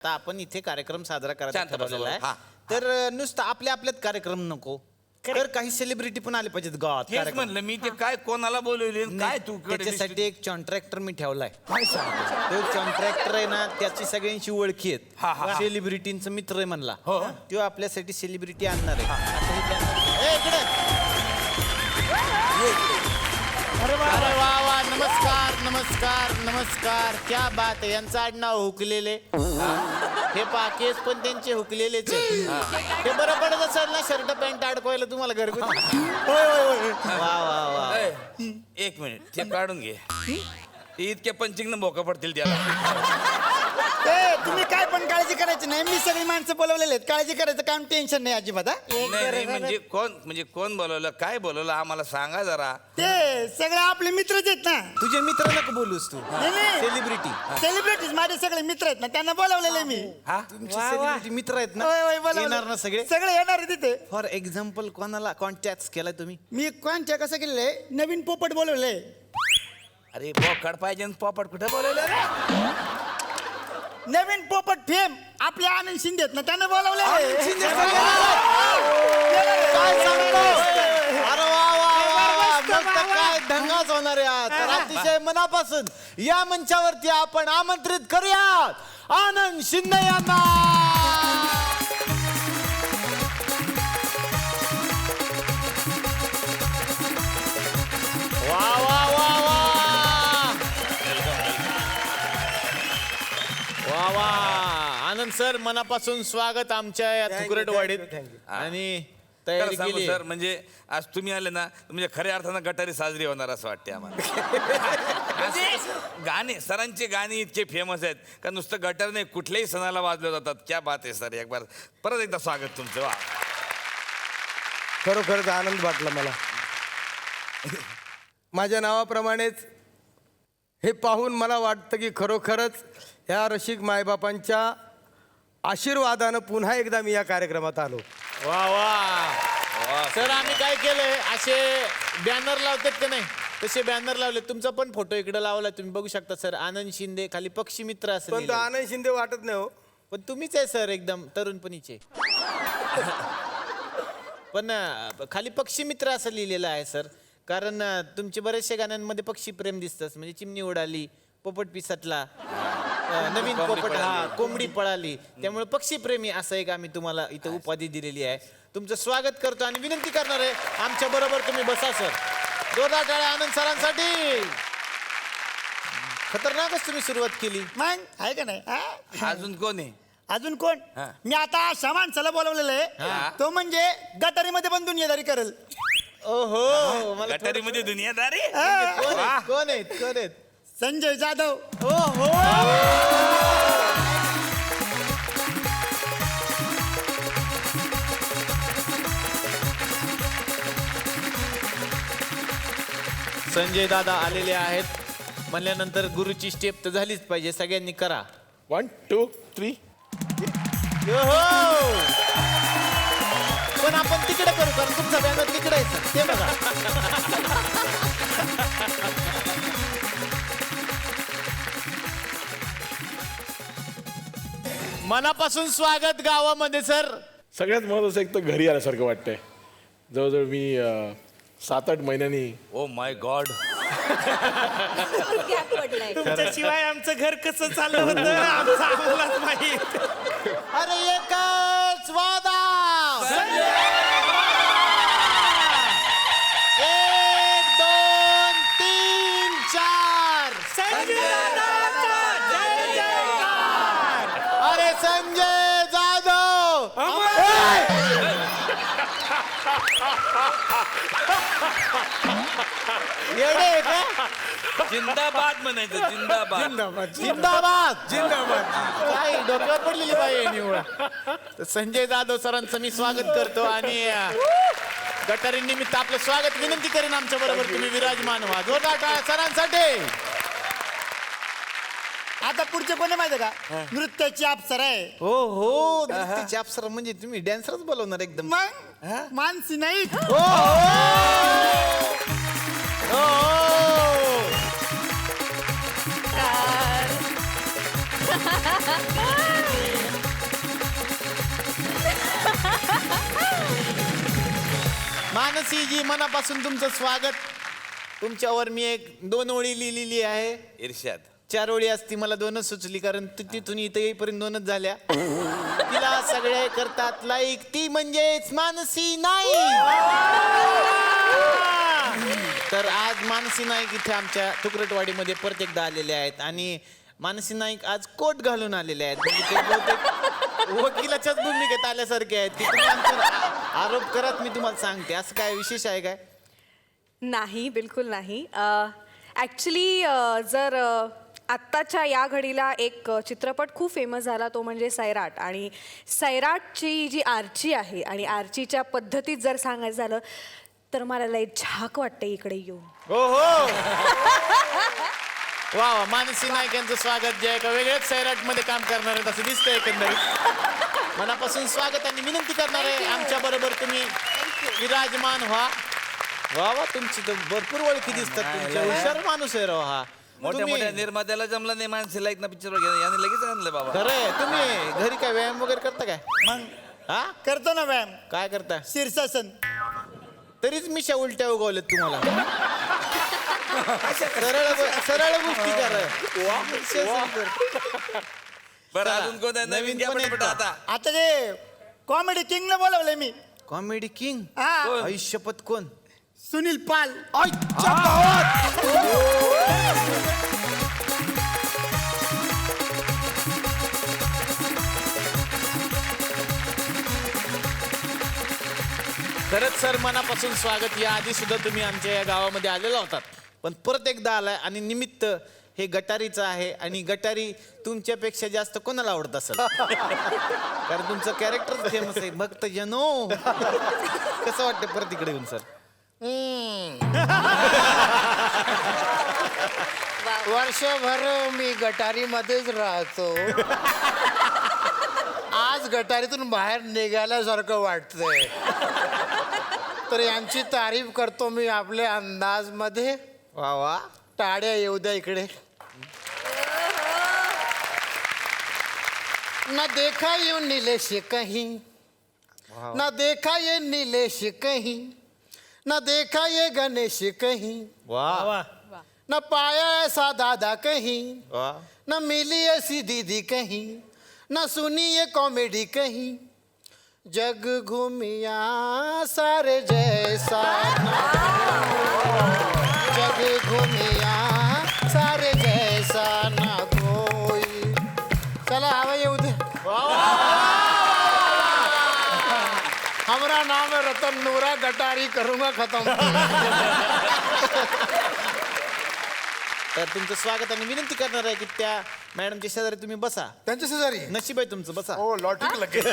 आता आपण इथे कार्यक्रम साजरा करायचा शांत बसा ठरवलेला बरं. हा. आहे तर नुसतं आपल्यात कार्यक्रम नको तर काही सेलिब्रिटी पण आले पाहिजेत गावात तेच कार्यक्रम. म्हणलं मी ते काय कोणाला बोलवले काय तू त्याच्यासाठी एक कॉन्ट्रॅक्टर मी ठेवलाय. काय सांगतो? तो कॉन्ट्रॅक्टर आहे ना त्याची सगळ्यांची ओळखी हा, हा, आहेत हा. सेलिब्रिटींचा मित्र आहे म्हणला हो. तो आपल्यासाठी सेलिब्रिटी आणणार आहे. आता हे त्यांना- ए, इकडे. अरे वा वा नमस्कार नमस्कार नमस्कार क्या बात आहे. यांचं आडनाव हुकलेले हे केस पण त्यांचे हुकलेलेच आहेत. हे बरं पडत असेल ना शर्ट पॅन्ट अडकवायला तुम्हाला घरगुती. वा वा वा ए, एक मिनिट ते काढून घे ते इतके पंचिंग भोका पडतील त्याला. तुम्ही काय पण काळजी करायची नाही. मी सगळी माणसं बोलवलेले आहेत. काळजी करायचं काम टेन्शन नाही अजिबात हा? नाही म्हणजे कोण बोलवलं काय बोलवलं आम्हाला सांगा जरा. ते सगळे आपले मित्रच आहेत ना. तुझे मित्र नको बोलूस तू सेलिब्रिटी सेलिब्रिटीज माझे सगळे मित्र आहेत ना त्यांना बोलवलेले मी. हा तुमचे सेलिब्रिटी मित्र आहेत ना होय, होय, बोलवलं. येणार ना सगळे. सगळे येणार आहे तिथे. फॉर एक्झाम्पल कोणाला कॉन्टॅक्ट केलाय तुम्ही. मी कोणच्या कसं केलेलं नवीन पोपट बोलवलंय. अरे बोकड पाहिजे आणि पोपट कुठे बोलवलं रे? नवीन पोपट फेम आपले आनंद शिंदे आहेत ना त्यांना बोलवलेलं काय सांगतोस? अरे वा वा वा मग तर काय दंगाच होणार आहे आज. तर अतिशय मनापासून या मंचावरती आपण आमंत्रित करूयात आनंद शिंदे यांना. वा वा वा वा वा वा आनंद सर मनापासून स्वागत आमच्या या थुकरटवाडीत. आणि तयारी खरं सांगू केली सर म्हणजे आज तुम्ही आले ना म्हणजे खऱ्या अर्थानं गटारी साजरी होणार असं वाटते आम्हाला. म्हणजे गाणे सरांचे गाणे इतके फेमस आहेत का नुसतं गटार नाही कुठल्याही सणाला वाजले जातात. क्या बात आहे सर. एक बार परत एकदा स्वागत तुमचं. वा खरोखरच आनंद वाटला मला. माझ्या नावाप्रमाणेच हे पाहून मला वाटतं की खरोखरच ह्या रसिक मायबापांच्या आशीर्वादानं पुन्हा एकदा मी या कार्यक्रमात आलो. वा वा सर आम्ही काय केलंय असे बॅनर लावतात का नाही तसे बॅनर लावले. तुमचा पण फोटो इकडे लावला तुम्ही बघू शकता सर. आनंद शिंदे खाली पक्षी मित्र पण तो असेल आनंद शिंदे वाटत नाही हो. पण तुम्हीच आहे सर एकदम तरुणपणीचे. पण खाली पक्षी मित्र असं लिहिलेलं आहे सर कारण तुमचे बरेचशा गाण्यांमध्ये पक्षी प्रेम दिसतंच. म्हणजे चिमणी उडाली पोपट पिसटला नवीन पोपट हा कोंबडी पळाली त्यामुळे पक्षी प्रेमी असं एक आम्ही तुम्हाला इथं उपाधी दिलेली आहे. तुमचं स्वागत करतो आणि विनंती करणार आहे आमच्या बरोबर तुम्ही बसा सर. जोरदार टाळ्या आनंद सरांसाठी. खतरनाकच तुम्ही सुरुवात केली. मग आहे का नाही हा? अजून कोण आहे? अजून कोण हा. मी आता अशा माणसाला बोलवलेलं हा. आहे तो म्हणजे गटारीमध्ये पण दुनियादारी करेल. ओहो मला गटारीमध्ये दुनियादारी. कोण आहेत संजय जाधव. ओहो संजय दादा आलेले आहेत म्हणल्यानंतर गुरुची स्टेप तर झालीच पाहिजे. सगळ्यांनी करा 1 2 3. पण आपण तिकडे करू कारण तुमचा बॅनर तिकडे आहे sir. ते बघा. मनापासून स्वागत गावामध्ये सर. सगळ्यात महत्त्वाचं एक तर घरी आल्यासारखं वाटतंय. जवळजवळ मी 7-8 महिन्यांनी ओ माय गॉड. तुमच्याशिवाय आमचं घर कसं चाललं होतं आमचं आम्हालाच माहित. अरे एकच वादा 1 2 3 4 अरे संजय जाधव येडे आहे का? जिंदाबाद म्हणायचं जिंदाबाद. जिंदाबाद जिंदाबाद काय डोक्यावर पडलेली बाई निवड. संजय जाधव सरांचं मी स्वागत करतो आणि गटारी निमित्त आपलं स्वागत विनंती करेन आमच्या बरोबर तुम्ही विराजमान व्हा. जोरदार टाळ्या सरांसाठी. आता पुढचे कोणी माहिती का नृत्याची अप्सरा आहे. हो हो नृत्याची अप्सरा म्हणजे तुम्ही डॅन्सरच बोलवणार एकदम. मग मानसी नाही हो हो मानसीजी मनापासून तुमचं स्वागत. तुमच्यावर मी 2 ओळी लिहिलेली आहे. इर्ष्याद 4 ओळी असती, मला 2च सुचली कारण तिथून इथं येईपर्यंत 2च झाल्या. तिला सगळे करतात लाईक, ती म्हणजेच मानसी नाईक. तर आज मानसी नाईक इथे आमच्या तुकडटवाडीमध्ये परत एकदा आलेले आहेत आणि मानसी नाईक आज कोट घालून आलेले आहेत. म्हणजे ते बहुतेक वकिलाच्याच भूमिकेत आल्यासारखे आहेत की तुम्ही आमच्यावर आरोप करत, मी तुम्हाला सांगते. असं काय विशेष आहे काय? नाही, बिलकुल नाही. ॲक्च्युली जर आत्ताच्या या घडीला एक चित्रपट खूप फेमस झाला, तो म्हणजे सैराट. आणि सैराटची जी आर्ची आहे आणि आर्चीच्या पद्धतीत जर सांगायचं झालं तर मला लय झाक वाटते इकडे येऊन. हो हो. वा वा, मानसी नाईक यांचं स्वागत, जे एका वेगळ्याच सैराटमध्ये काम करणार आहेत असं दिसतंय एकंदरीत. मनापासून स्वागत आणि विनंती करणार आहे आमच्या बरोबर तुम्ही विराजमान व्हा. वा वा, तुमची तर भरपूर ओळखी दिसतात. तुमच्या हुशार माणूस आहे राव हा. मोठ्या तुम्ही- मोठ्या निर्मात्याला जमलं नाही माणसे लाईक ना पिक्चर वगैरे याने लगेच आणलं बाबा. खरंय. तुम्ही घरी काय व्यायाम वगैरे करता काय? मग हा, करतो ना व्यायाम, काय करता? शीर्षासन. तरीच मिशा उलट्या उगवल्यात तुम्हाला. सरळ गोष्टी करा. बरं अजून कोण आहे? नवीन नवीन घ्या कोण पटापट येतं? आता. आता ते कॉमेडी किंगला बोलवलंय मी. कॉमेडी किंग हा, आयुष्यपत कोण? सुनील पाल. खरंच सर, मनापासून स्वागत. या आधी सुद्धा तुम्ही आमच्या या गावामध्ये आलेला होतात, पण परत एकदा आलाय आणि निमित्त हे गटारीचं आहे. आणि गटारी तुमच्यापेक्षा जास्त कोणाला आवडत असेल? कारण तुमचं कॅरेक्टर फेमस आहे. भक्त जनो. कसं वाटतं परत इकडे येऊन सर? वर्षभर मी गटारीमध्येच राहतो. आज गटारीतून बाहेर निघाल्यासारखं वाटतंय. तर यांची तारीफ करतो मी आपल्या अंदाजमध्ये. वा वा. टाळ्या येऊ द्या इकडे. न देखा ये नीलेश कहीं, न देखा ये नीलेश कहीं, न देखा ये गणेश कहीं, वा न पाया ऐसा दादा कहीं, वा. न मिली ऐसी दीदी कहीं, न सुनी ये कॉमेडी कहीं. जग घूमिया सारे जैसा ना कोई. जग घूमिया सारे जैसा ना कोई. चला आवा येऊ दे. हमारा नाम है रतन नूरा, गटारी करूंगा खत्म. तर तुमचं स्वागत आणि विनंती करणार आहे की त्या मॅडमच्या शेजारी तुम्ही बसा. त्यांच्या शेजारी नशीब आहे तुमचं, बसा. हो लॉटिक लगेच.